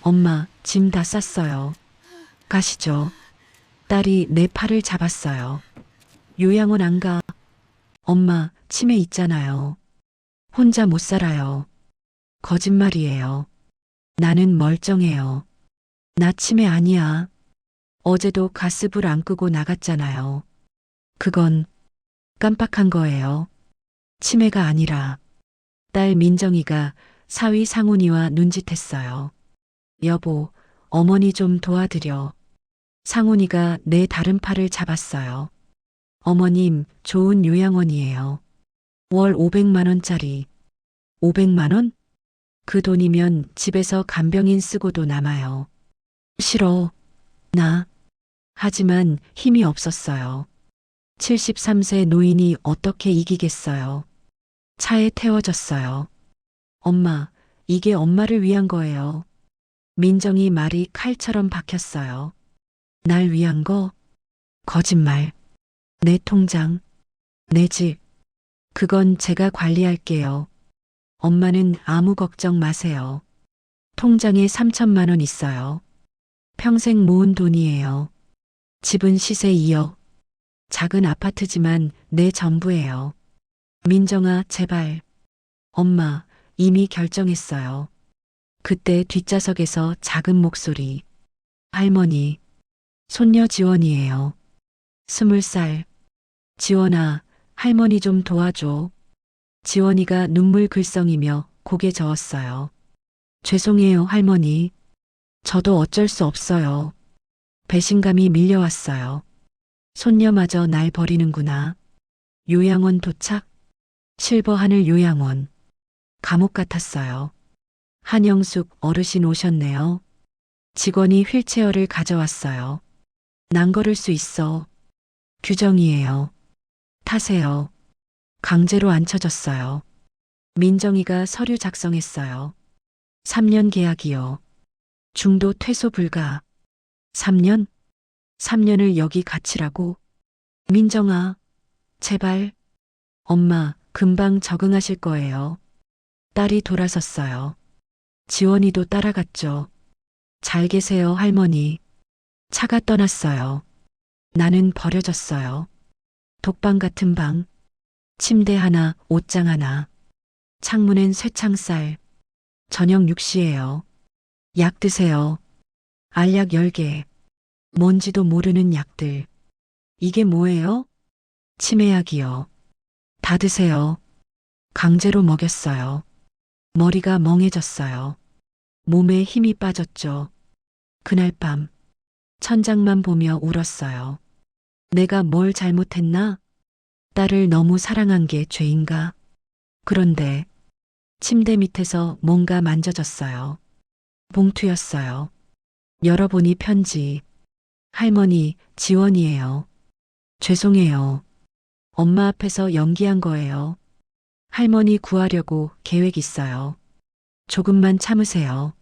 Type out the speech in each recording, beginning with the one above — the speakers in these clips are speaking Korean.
엄마, 짐 다 쌌어요. 가시죠. 딸이 내 팔을 잡았어요. 요양원 안 가. 엄마, 치매 있잖아요. 혼자 못 살아요. 거짓말이에요. 나는 멀쩡해요. 나 치매 아니야. 어제도 가스불 안 끄고 나갔잖아요. 그건 깜빡한 거예요. 치매가 아니라 딸 민정이가 사위 상훈이와 눈짓했어요. 여보, 어머니 좀 도와드려. 상훈이가 내 다른 팔을 잡았어요. 어머님, 좋은 요양원이에요. 월 500만 원짜리. 500만 원? 그 돈이면 집에서 간병인 쓰고도 남아요. 싫어. 나. 하지만 힘이 없었어요. 73세 노인이 어떻게 이기겠어요. 차에 태워졌어요. 엄마, 이게 엄마를 위한 거예요. 민정이 말이 칼처럼 박혔어요. 날 위한 거? 거짓말. 내 통장, 내 집. 그건 제가 관리할게요. 엄마는 아무 걱정 마세요. 통장에 3천만 원 있어요. 평생 모은 돈이에요. 집은 시세 2억. 작은 아파트지만 내 전부예요. 민정아, 제발. 엄마, 이미 결정했어요. 그때 뒷좌석에서 작은 목소리. 할머니, 손녀 지원이에요. 20살. 지원아, 할머니 좀 도와줘. 지원이가 눈물 글썽이며 고개 저었어요. 죄송해요, 할머니. 저도 어쩔 수 없어요. 배신감이 밀려왔어요. 손녀마저 날 버리는구나. 요양원 도착? 실버하늘 요양원. 감옥 같았어요. 한영숙 어르신 오셨네요. 직원이 휠체어를 가져왔어요. 난 걸을 수 있어. 규정이에요. 타세요. 강제로 앉혀졌어요. 민정이가 서류 작성했어요. 3년 계약이요. 중도 퇴소 불가. 3년? 3년을 여기 갇히라고? 민정아, 제발. 엄마, 금방 적응하실 거예요. 딸이 돌아섰어요. 지원이도 따라갔죠. 잘 계세요, 할머니. 차가 떠났어요. 나는 버려졌어요. 독방 같은 방. 침대 하나, 옷장 하나. 창문엔 쇠창살. 저녁 6시예요. 약 드세요. 알약 10개. 뭔지도 모르는 약들. 이게 뭐예요? 치매약이요. 다 드세요. 강제로 먹였어요. 머리가 멍해졌어요. 몸에 힘이 빠졌죠. 그날 밤 천장만 보며 울었어요. 내가 뭘 잘못했나? 딸을 너무 사랑한 게 죄인가? 그런데 침대 밑에서 뭔가 만져졌어요. 봉투였어요. 열어보니 편지. 할머니, 지원이에요. 죄송해요. 엄마 앞에서 연기한 거예요. 할머니 구하려고 계획 있어요. 조금만 참으세요.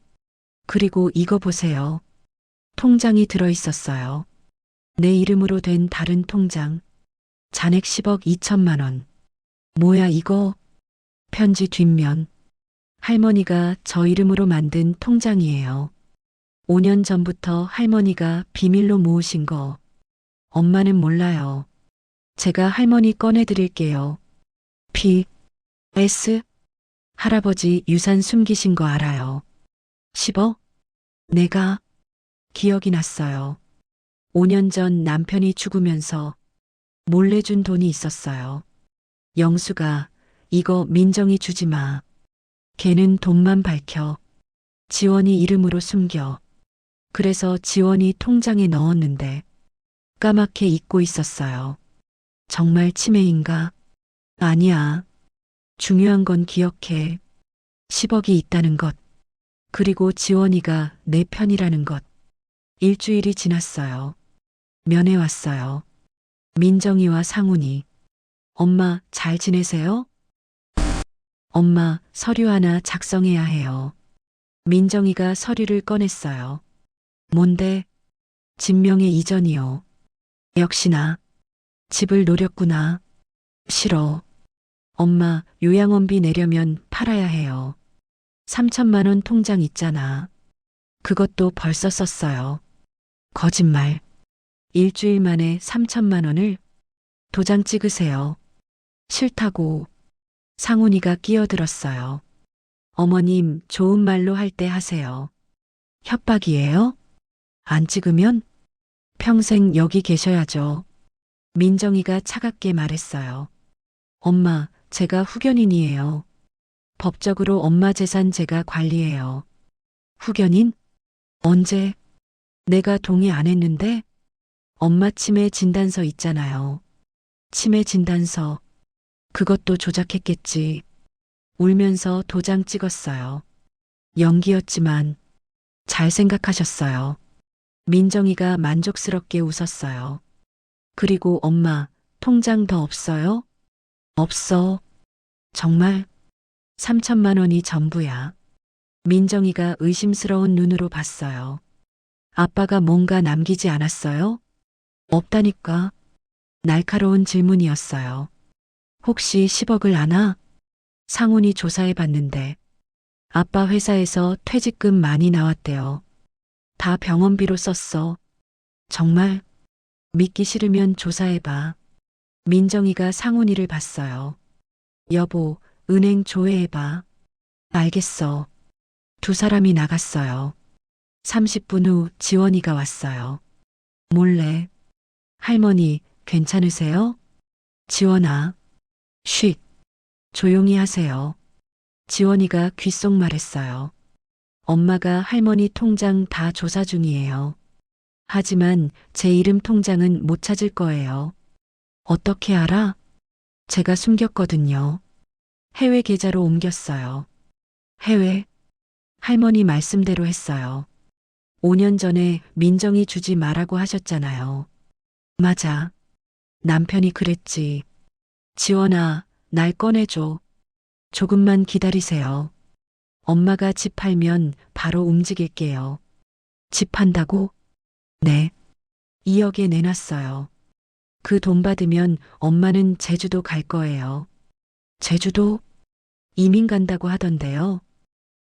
그리고 이거 보세요. 통장이 들어 있었어요. 내 이름으로 된 다른 통장. 잔액 10억 2천만 원. 뭐야 이거? 편지 뒷면. 할머니가 저 이름으로 만든 통장이에요. 5년 전부터 할머니가 비밀로 모으신 거. 엄마는 몰라요. 제가 할머니 꺼내드릴게요. P.S. 할아버지 유산 숨기신 거 알아요. 10억? 내가 기억이 났어요. 5년 전 남편이 죽으면서 몰래 준 돈이 있었어요. 영수가 이거 민정이 주지 마. 걔는 돈만 밝혀. 지원이 이름으로 숨겨. 그래서 지원이 통장에 넣었는데 까맣게 잊고 있었어요. 정말 치매인가? 아니야. 중요한 건 기억해. 10억이 있다는 것. 그리고 지원이가 내 편이라는 것. 일주일이 지났어요. 면회 왔어요. 민정이와 상훈이. 엄마 잘 지내세요? 엄마 서류 하나 작성해야 해요. 민정이가 서류를 꺼냈어요. 뭔데? 진명의 이전이요. 역시나. 집을 노렸구나. 싫어. 엄마 요양원비 내려면 팔아야 해요. 3천만 원 통장 있잖아. 그것도 벌써 썼어요. 거짓말. 일주일 만에 3천만 원을 도장 찍으세요. 싫다고 상훈이가 끼어들었어요. 어머님, 좋은 말로 할 때 하세요. 협박이에요? 안 찍으면 평생 여기 계셔야죠. 민정이가 차갑게 말했어요. 엄마, 제가 후견인이에요. 법적으로 엄마 재산 제가 관리해요. 후견인? 언제? 내가 동의 안 했는데? 엄마 치매 진단서 있잖아요. 치매 진단서. 그것도 조작했겠지. 울면서 도장 찍었어요. 연기였지만 잘 생각하셨어요. 민정이가 만족스럽게 웃었어요. 그리고 엄마, 통장 더 없어요? 없어. 정말? 3천만 원이 전부야. 민정이가 의심스러운 눈으로 봤어요. 아빠가 뭔가 남기지 않았어요? 없다니까. 날카로운 질문이었어요. 혹시 10억을 아나? 상훈이 조사해 봤는데 아빠 회사에서 퇴직금 많이 나왔대요. 다 병원비로 썼어. 정말? 믿기 싫으면 조사해봐. 민정이가 상훈이를 봤어요. 여보, 은행 조회해봐. 알겠어. 두 사람이 나갔어요. 30분 후 지원이가 왔어요. 몰래. 할머니, 괜찮으세요? 지원아. 쉿. 조용히 하세요. 지원이가 귓속 말했어요. 엄마가 할머니 통장 다 조사 중이에요. 하지만 제 이름 통장은 못 찾을 거예요. 어떻게 알아? 제가 숨겼거든요. 해외 계좌로 옮겼어요. 해외? 할머니 말씀대로 했어요. 5년 전에 민정이 주지 말라고 하셨잖아요. 맞아. 남편이 그랬지. 지원아, 날 꺼내줘. 조금만 기다리세요. 엄마가 집 팔면 바로 움직일게요. 집 판다고? 네. 2억에 내놨어요. 그 돈 받으면 엄마는 제주도 갈 거예요. 제주도? 이민 간다고 하던데요.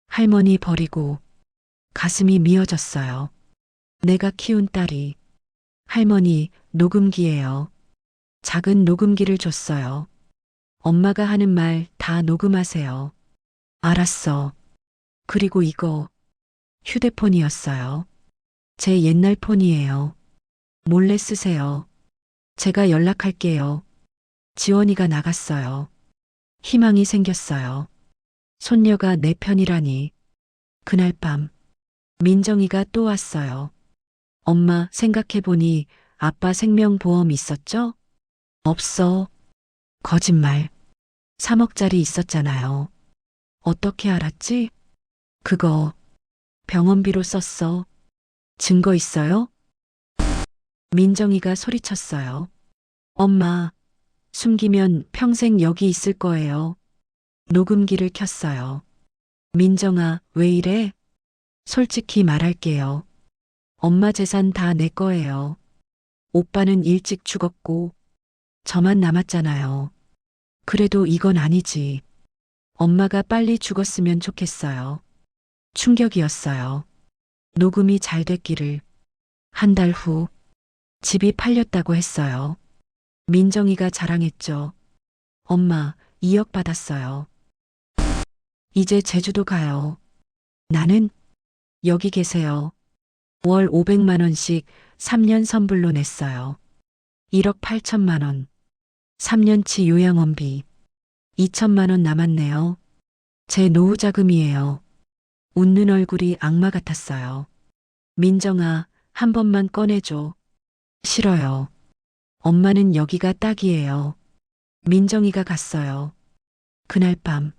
할머니 버리고 가슴이 미어졌어요. 내가 키운 딸이. 할머니, 녹음기예요. 작은 녹음기를 줬어요. 엄마가 하는 말 다 녹음하세요. 알았어. 그리고 이거 휴대폰이었어요. 제 옛날 폰이에요. 몰래 쓰세요. 제가 연락할게요. 지원이가 나갔어요. 희망이 생겼어요. 손녀가 내 편이라니. 그날 밤 민정이가 또 왔어요. 엄마, 생각해보니 아빠 생명보험 있었죠? 없어. 거짓말. 3억짜리 있었잖아요. 어떻게 알았지? 그거 병원비로 썼어. 증거 있어요? 민정이가 소리쳤어요. 엄마, 숨기면 평생 여기 있을 거예요. 녹음기를 켰어요. 민정아, 왜 이래? 솔직히 말할게요. 엄마 재산 다 내 거예요. 오빠는 일찍 죽었고 저만 남았잖아요. 그래도 이건 아니지. 엄마가 빨리 죽었으면 좋겠어요. 충격이었어요. 녹음이 잘 됐기를. 한 달 후 집이 팔렸다고 했어요. 민정이가 자랑했죠. 엄마, 2억 받았어요. 이제 제주도 가요. 나는 여기 계세요. 월 500만 원씩 3년 선불로 냈어요. 1억 8천만 원. 3년치 요양원비. 2천만 원 남았네요. 제 노후 자금이에요. 웃는 얼굴이 악마 같았어요. 민정아, 한 번만 꺼내줘. 싫어요. 엄마는 여기가 딱이에요. 민정이가 갔어요. 그날 밤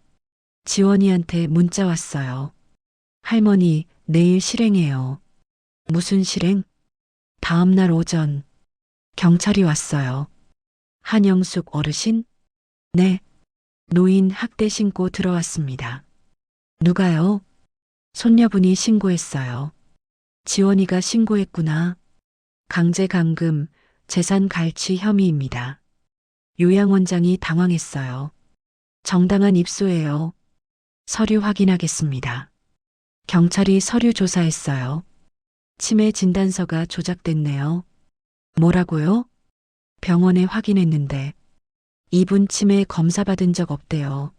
지원이한테 문자 왔어요. 할머니, 내일 실행해요. 무슨 실행? 다음 날 오전 경찰이 왔어요. 한영숙 어르신? 네. 노인 학대 신고 들어왔습니다. 누가요? 손녀분이 신고했어요. 지원이가 신고했구나. 강제 감금, 재산 갈취 혐의입니다. 요양원장이 당황했어요. 정당한 입소예요. 서류 확인하겠습니다. 경찰이 서류 조사했어요. 치매 진단서가 조작됐네요. 뭐라고요? 병원에 확인했는데 이분 치매 검사 받은 적 없대요.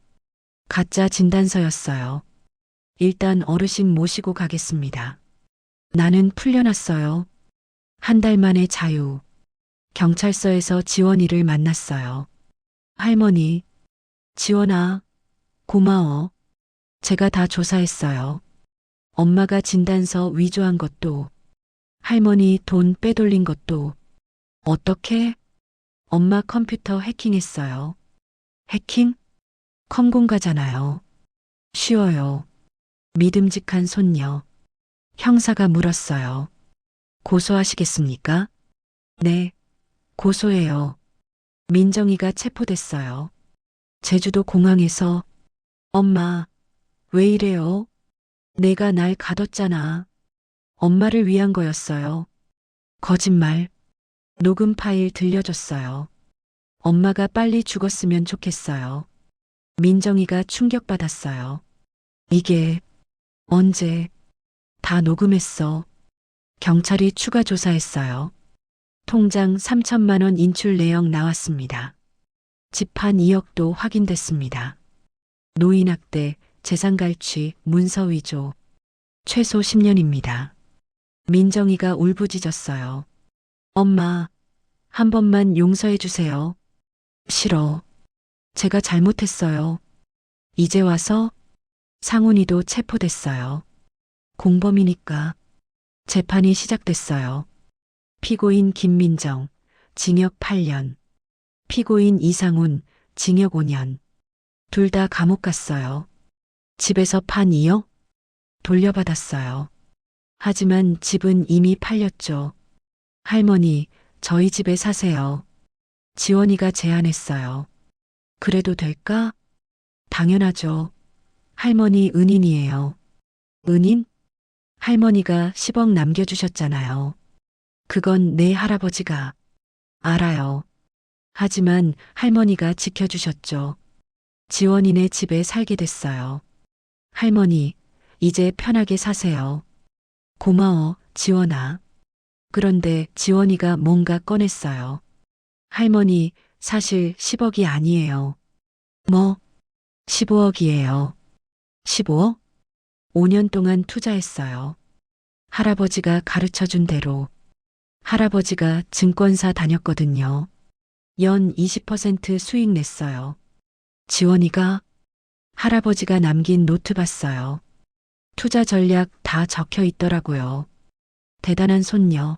가짜 진단서였어요. 일단 어르신 모시고 가겠습니다. 나는 풀려났어요. 한 달 만에 자유. 경찰서에서 지원이를 만났어요. 할머니, 지원아, 고마워. 제가 다 조사했어요. 엄마가 진단서 위조한 것도, 할머니 돈 빼돌린 것도. 어떻게? 엄마 컴퓨터 해킹했어요. 해킹? 컴공가잖아요. 쉬워요. 믿음직한 손녀. 형사가 물었어요. 고소하시겠습니까? 네, 고소해요. 민정이가 체포됐어요. 제주도 공항에서 엄마, 왜 이래요? 내가 날 가뒀잖아. 엄마를 위한 거였어요. 거짓말. 녹음 파일 들려줬어요. 엄마가 빨리 죽었으면 좋겠어요. 민정이가 충격받았어요. 이게 언제 다 녹음했어. 경찰이 추가 조사했어요. 통장 3천만 원 인출 내역 나왔습니다. 집한 2억도 확인됐습니다. 노인학대, 재산갈취, 문서 위조. 최소 10년입니다. 민정이가 울부짖었어요. 엄마, 한 번만 용서해 주세요. 싫어. 제가 잘못했어요. 이제 와서 상훈이도 체포됐어요. 공범이니까. 재판이 시작됐어요. 피고인 김민정, 징역 8년. 피고인 이상훈, 징역 5년. 둘 다 감옥 갔어요. 집에서 판 2억? 돌려받았어요. 하지만 집은 이미 팔렸죠. 할머니, 저희 집에 사세요. 지원이가 제안했어요. 그래도 될까? 당연하죠. 할머니 은인이에요. 은인? 할머니가 10억 남겨주셨잖아요. 그건 내 할아버지가. 알아요. 하지만 할머니가 지켜주셨죠. 지원이네 집에 살게 됐어요. 할머니, 이제 편하게 사세요. 고마워, 지원아. 그런데 지원이가 뭔가 꺼냈어요. 할머니, 사실 10억이 아니에요. 뭐? 15억이에요. 15억? 5년 동안 투자했어요. 할아버지가 가르쳐 준 대로. 할아버지가 증권사 다녔거든요. 연 20% 수익 냈어요. 지원이가 할아버지가 남긴 노트 봤어요. 투자 전략 다 적혀 있더라고요. 대단한 손녀.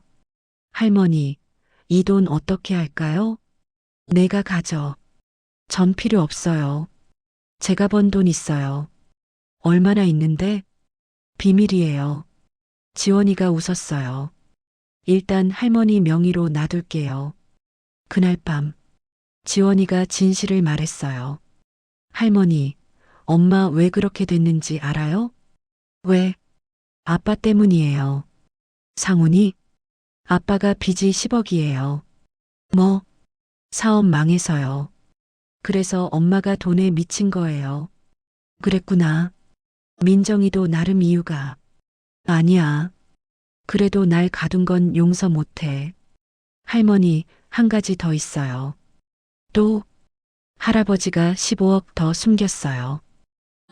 할머니, 이 돈 어떻게 할까요? 내가 가져. 전 필요 없어요. 제가 번 돈 있어요. 얼마나 있는데? 비밀이에요. 지원이가 웃었어요. 일단 할머니 명의로 놔둘게요. 그날 밤, 지원이가 진실을 말했어요. 할머니, 엄마 왜 그렇게 됐는지 알아요? 왜? 아빠 때문이에요. 상훈이? 아빠가 빚이 10억이에요. 뭐? 사업 망해서요. 그래서 엄마가 돈에 미친 거예요. 그랬구나. 민정이도 나름 이유가. 아니야. 그래도 날 가둔 건 용서 못해. 할머니, 한 가지 더 있어요. 또, 할아버지가 15억 더 숨겼어요.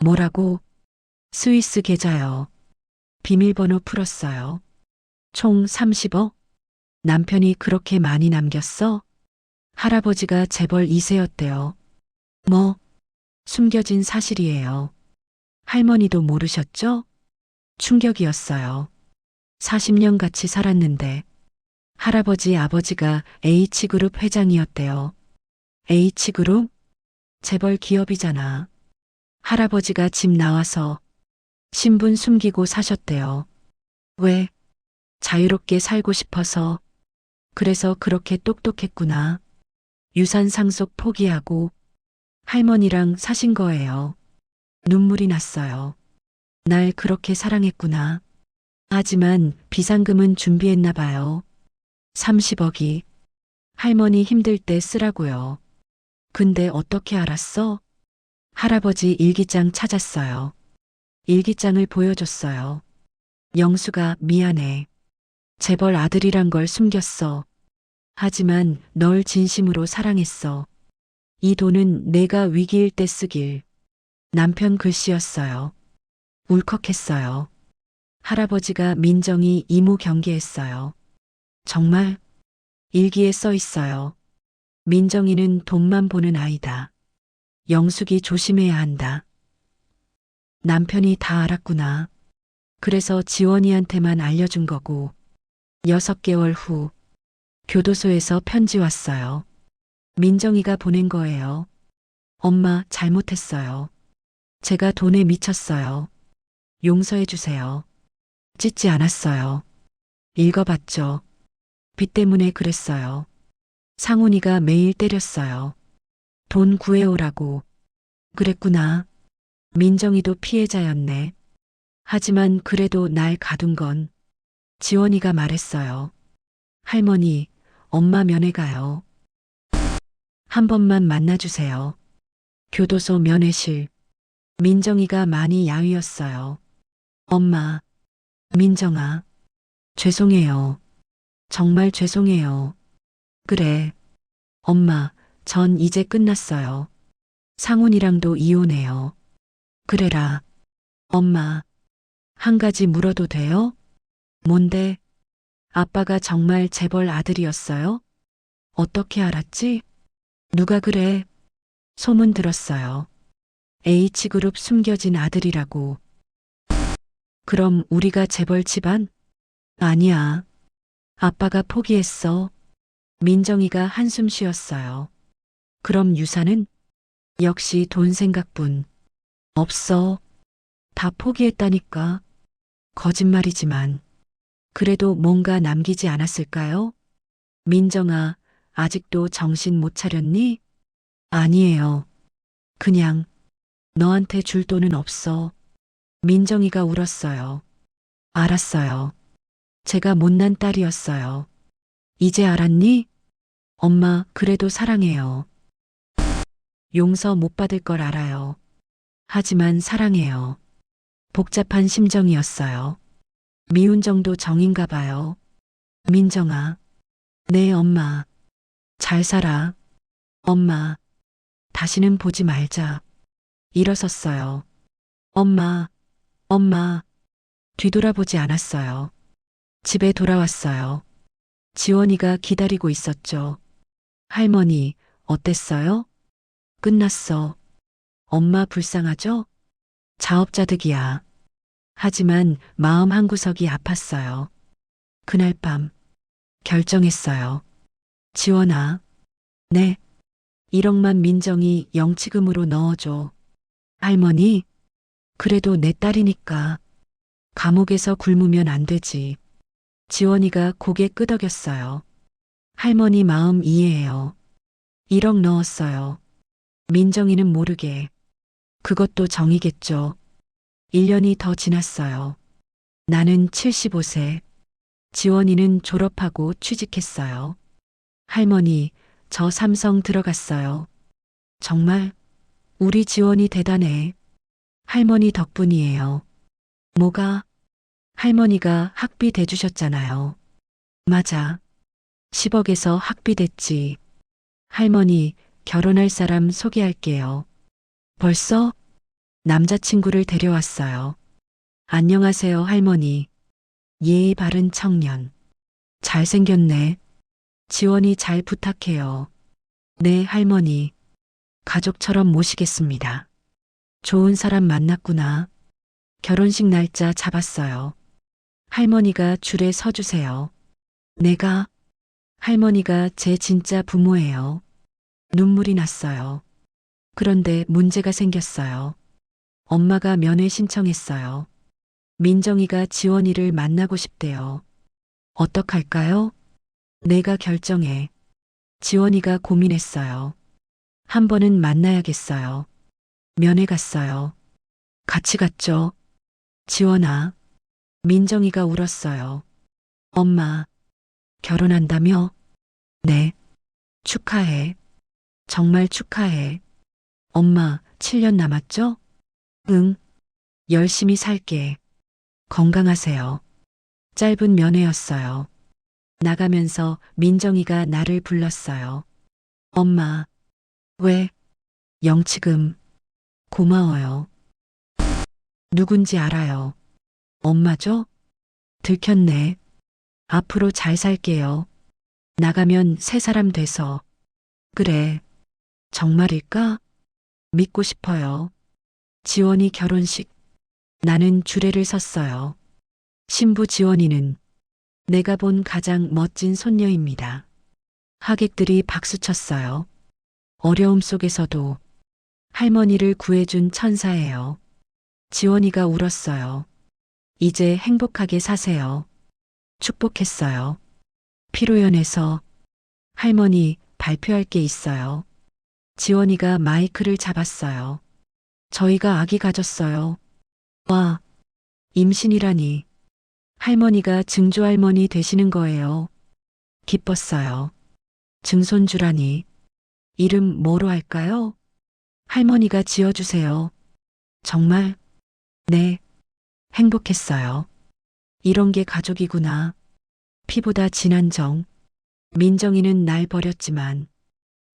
뭐라고? 스위스 계좌요. 비밀번호 풀었어요. 총 30억? 남편이 그렇게 많이 남겼어? 할아버지가 재벌 2세였대요. 뭐? 숨겨진 사실이에요. 할머니도 모르셨죠? 충격이었어요. 40년 같이 살았는데 할아버지 아버지가 H그룹 회장이었대요. H그룹? 재벌 기업이잖아. 할아버지가 집 나와서 신분 숨기고 사셨대요. 왜? 자유롭게 살고 싶어서. 그래서 그렇게 똑똑했구나. 유산 상속 포기하고 할머니랑 사신 거예요. 눈물이 났어요. 날 그렇게 사랑했구나. 하지만 비상금은 준비했나 봐요. 30억이. 할머니 힘들 때 쓰라고요. 근데 어떻게 알았어? 할아버지 일기장 찾았어요. 일기장을 보여줬어요. 영수가 미안해. 재벌 아들이란 걸 숨겼어. 하지만 널 진심으로 사랑했어. 이 돈은 내가 위기일 때 쓰길. 남편 글씨였어요. 울컥했어요. 할아버지가 민정이 이모 경계했어요. 정말? 일기에 써 있어요. 민정이는 돈만 보는 아이다. 영숙이 조심해야 한다. 남편이 다 알았구나. 그래서 지원이한테만 알려준 거고. 6개월 후 교도소에서 편지 왔어요. 민정이가 보낸 거예요. 엄마 잘못했어요. 제가 돈에 미쳤어요. 용서해 주세요. 찢지 않았어요. 읽어봤죠. 빚 때문에 그랬어요. 상훈이가 매일 때렸어요. 돈 구해오라고. 그랬구나. 민정이도 피해자였네. 하지만 그래도 날 가둔 건 지원이가 말했어요. 할머니, 엄마 면회 가요. 한 번만 만나주세요. 교도소 면회실. 민정이가 많이 야위었어요. 엄마, 민정아, 죄송해요. 정말 죄송해요. 그래. 엄마, 전 이제 끝났어요. 상훈이랑도 이혼해요. 그래라. 엄마, 한 가지 물어도 돼요? 뭔데? 아빠가 정말 재벌 아들이었어요? 어떻게 알았지? 누가 그래? 소문 들었어요. H그룹 숨겨진 아들이라고. 그럼 우리가 재벌 집안? 아니야. 아빠가 포기했어. 민정이가 한숨 쉬었어요. 그럼 유산은? 역시 돈 생각뿐. 없어. 다 포기했다니까. 거짓말이지만. 그래도 뭔가 남기지 않았을까요? 민정아, 아직도 정신 못 차렸니? 아니에요. 그냥 너한테 줄 돈은 없어. 민정이가 울었어요. 알았어요. 제가 못난 딸이었어요. 이제 알았니? 엄마, 그래도 사랑해요. 용서 못 받을 걸 알아요. 하지만 사랑해요. 복잡한 심정이었어요. 미운 정도 정인가 봐요. 민정아. 네, 엄마. 잘 살아. 엄마. 다시는 보지 말자. 일어섰어요. 엄마. 엄마. 뒤돌아보지 않았어요. 집에 돌아왔어요. 지원이가 기다리고 있었죠. 할머니, 어땠어요? 끝났어. 엄마 불쌍하죠? 자업자득이야. 하지만 마음 한구석이 아팠어요. 그날 밤 결정했어요. 지원아. 네. 1억만 민정이 영치금으로 넣어줘. 할머니. 그래도 내 딸이니까. 감옥에서 굶으면 안 되지. 지원이가 고개 끄덕였어요. 할머니 마음 이해해요. 1억 넣었어요. 민정이는 모르게. 그것도 정이겠죠. 1년이 더 지났어요. 나는 75세. 지원이는 졸업하고 취직했어요. 할머니, 저 삼성 들어갔어요. 정말? 우리 지원이 대단해. 할머니 덕분이에요. 뭐가? 할머니가 학비 대주셨잖아요. 맞아. 10억에서 학비 됐지. 할머니, 결혼할 사람 소개할게요. 벌써? 남자친구를 데려왔어요. 안녕하세요, 할머니. 예의 바른 청년. 잘생겼네. 지원이 잘 부탁해요. 네, 할머니. 가족처럼 모시겠습니다. 좋은 사람 만났구나. 결혼식 날짜 잡았어요. 할머니가 줄에 서주세요. 내가? 할머니가 제 진짜 부모예요. 눈물이 났어요. 그런데 문제가 생겼어요. 엄마가 면회 신청했어요. 민정이가 지원이를 만나고 싶대요. 어떡할까요? 내가 결정해. 지원이가 고민했어요. 한 번은 만나야겠어요. 면회 갔어요. 같이 갔죠. 지원아. 민정이가 울었어요. 엄마, 결혼한다며? 네. 축하해. 정말 축하해. 엄마, 7년 남았죠? 응. 열심히 살게. 건강하세요. 짧은 면회였어요. 나가면서 민정이가 나를 불렀어요. 엄마. 왜? 영치금. 고마워요. 누군지 알아요. 엄마죠? 들켰네. 앞으로 잘 살게요. 나가면 새 사람 돼서. 그래. 정말일까? 믿고 싶어요. 지원이 결혼식. 나는 주례를 섰어요. 신부 지원이는 내가 본 가장 멋진 손녀입니다. 하객들이 박수쳤어요. 어려움 속에서도 할머니를 구해준 천사예요. 지원이가 울었어요. 이제 행복하게 사세요. 축복했어요. 피로연에서 할머니 발표할 게 있어요. 지원이가 마이크를 잡았어요. 저희가 아기 가졌어요. 와, 임신이라니. 할머니가 증조할머니 되시는 거예요. 기뻤어요. 증손주라니. 이름 뭐로 할까요? 할머니가 지어주세요. 정말? 네. 행복했어요. 이런 게 가족이구나. 피보다 진한 정. 민정이는 날 버렸지만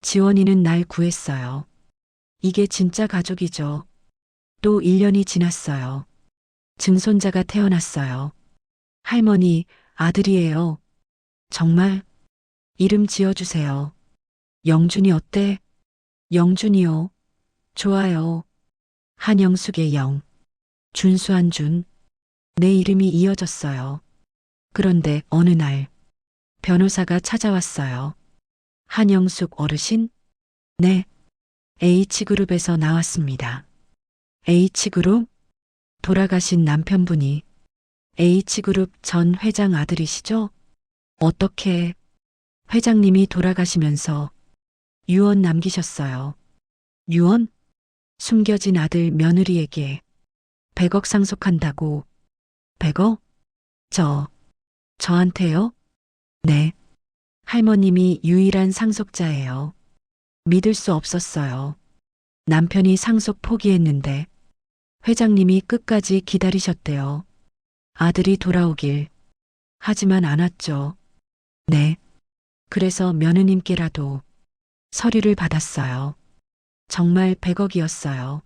지원이는 날 구했어요. 이게 진짜 가족이죠. 또 1년이 지났어요. 증손자가 태어났어요. 할머니, 아들이에요. 정말? 이름 지어주세요. 영준이 어때? 영준이요. 좋아요. 한영숙의 영. 준수한 준. 내 이름이 이어졌어요. 그런데 어느 날 변호사가 찾아왔어요. 한영숙 어르신? 네. H그룹에서 나왔습니다. H그룹? 돌아가신 남편분이 H그룹 전 회장 아들이시죠? 어떻게 회장님이 돌아가시면서 유언 남기셨어요. 유언? 숨겨진 아들 며느리에게 100억 상속한다고. 100억? 저한테요? 네. 할머님이 유일한 상속자예요. 믿을 수 없었어요. 남편이 상속 포기했는데 회장님이 끝까지 기다리셨대요. 아들이 돌아오길. 하지만 안 왔죠. 네. 그래서 며느님께라도 서류를 받았어요. 정말 100억이었어요.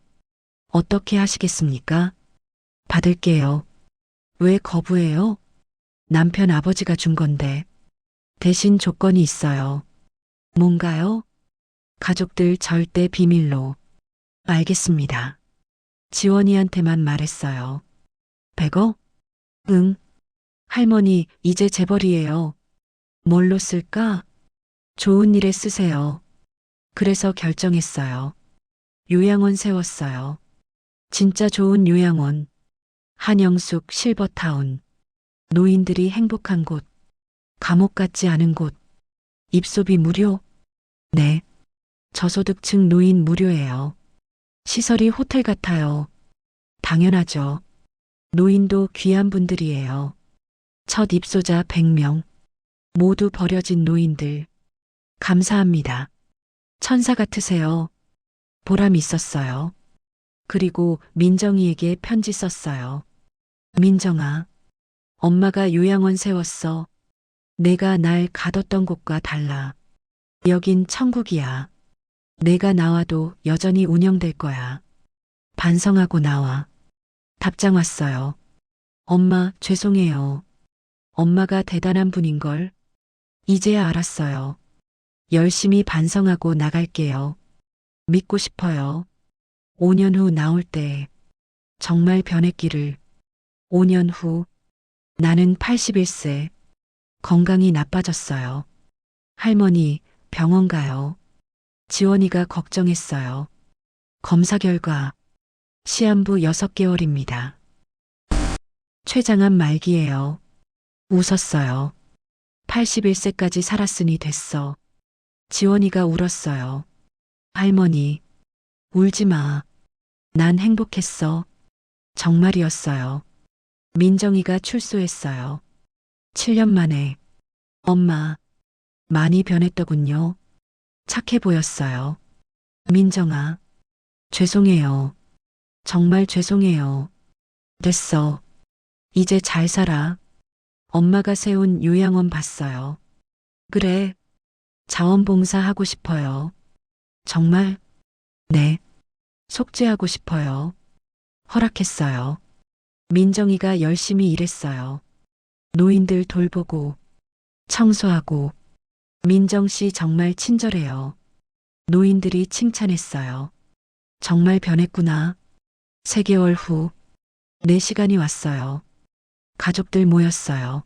어떻게 하시겠습니까? 받을게요. 왜 거부해요? 남편 아버지가 준 건데. 대신 조건이 있어요. 뭔가요? 가족들 절대 비밀로. 알겠습니다. 지원이한테만 말했어요. 100억? 응. 할머니, 이제 재벌이에요. 뭘로 쓸까? 좋은 일에 쓰세요. 그래서 결정했어요. 요양원 세웠어요. 진짜 좋은 요양원. 한영숙 실버타운. 노인들이 행복한 곳. 감옥 같지 않은 곳. 입소비 무료? 네. 저소득층 노인 무료예요. 시설이 호텔 같아요. 당연하죠. 노인도 귀한 분들이에요. 첫 입소자 100명. 모두 버려진 노인들. 감사합니다. 천사 같으세요. 보람 있었어요. 그리고 민정이에게 편지 썼어요. 민정아, 엄마가 요양원 세웠어. 내가 날 가뒀던 곳과 달라. 여긴 천국이야. 내가 나와도 여전히 운영될 거야. 반성하고 나와. 답장 왔어요. 엄마, 죄송해요. 엄마가 대단한 분인걸. 이제야 알았어요. 열심히 반성하고 나갈게요. 믿고 싶어요. 5년 후 나올 때 정말 변했기를. 5년 후 나는 81세. 건강이 나빠졌어요. 할머니, 병원 가요. 지원이가 걱정했어요. 검사 결과 시한부 6개월입니다. 췌장암 말기예요. 웃었어요. 81세까지 살았으니 됐어. 지원이가 울었어요. 할머니, 울지 마. 난 행복했어. 정말이었어요. 민정이가 출소했어요. 7년 만에. 엄마, 많이 변했더군요. 착해 보였어요. 민정아, 죄송해요. 정말 죄송해요. 됐어. 이제 잘 살아. 엄마가 세운 요양원 봤어요. 그래. 자원봉사 하고 싶어요. 정말? 네. 속죄하고 싶어요. 허락했어요. 민정이가 열심히 일했어요. 노인들 돌보고, 청소하고, 민정 씨 정말 친절해요. 노인들이 칭찬했어요. 정말 변했구나. 3개월 후, 내 시간이 왔어요. 가족들 모였어요.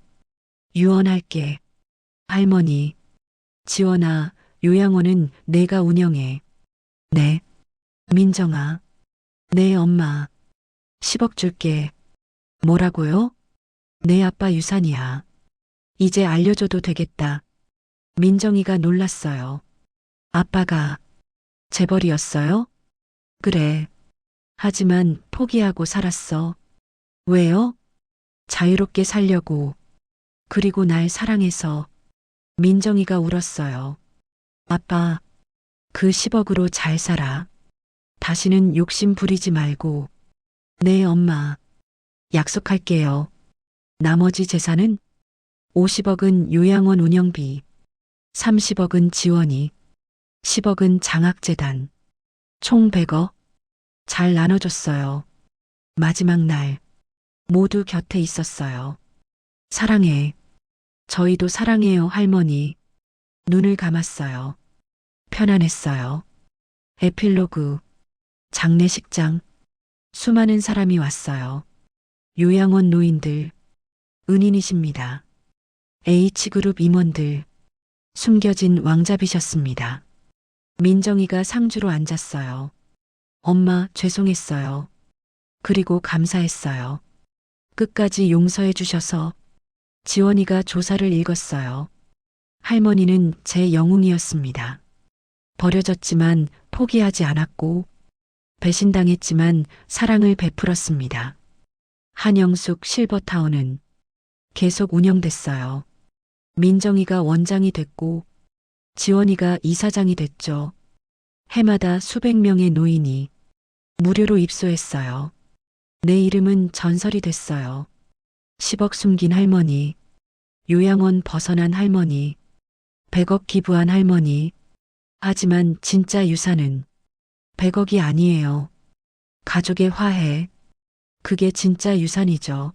유언할게. 할머니, 지원아, 요양원은 내가 운영해. 네. 민정아, 내 엄마. 10억 줄게. 뭐라고요? 내 아빠 유산이야. 이제 알려줘도 되겠다. 민정이가 놀랐어요. 아빠가 재벌이었어요? 그래. 하지만 포기하고 살았어. 왜요? 자유롭게 살려고. 그리고 날 사랑해서. 민정이가 울었어요. 아빠, 그 10억으로 잘 살아. 다시는 욕심 부리지 말고. 네, 엄마. 약속할게요. 나머지 재산은 50억은 요양원 운영비, 30억은 지원이, 10억은 장학재단, 총 100억. 잘 나눠줬어요. 마지막 날, 모두 곁에 있었어요. 사랑해. 저희도 사랑해요, 할머니. 눈을 감았어요. 편안했어요. 에필로그. 장례식장. 수많은 사람이 왔어요. 요양원 노인들, 은인이십니다. H그룹 임원들, 숨겨진 왕자비셨습니다. 민정이가 상주로 앉았어요. 엄마, 죄송했어요. 그리고 감사했어요. 끝까지 용서해 주셔서. 지원이가 조사를 읽었어요. 할머니는 제 영웅이었습니다. 버려졌지만 포기하지 않았고, 배신당했지만 사랑을 베풀었습니다. 한영숙 실버타운은 계속 운영됐어요. 민정이가 원장이 됐고, 지원이가 이사장이 됐죠. 해마다 수백 명의 노인이 무료로 입소했어요. 내 이름은 전설이 됐어요. 10억 숨긴 할머니, 요양원 벗어난 할머니, 100억 기부한 할머니. 하지만 진짜 유산은 100억이 아니에요. 가족의 화해. 그게 진짜 유산이죠.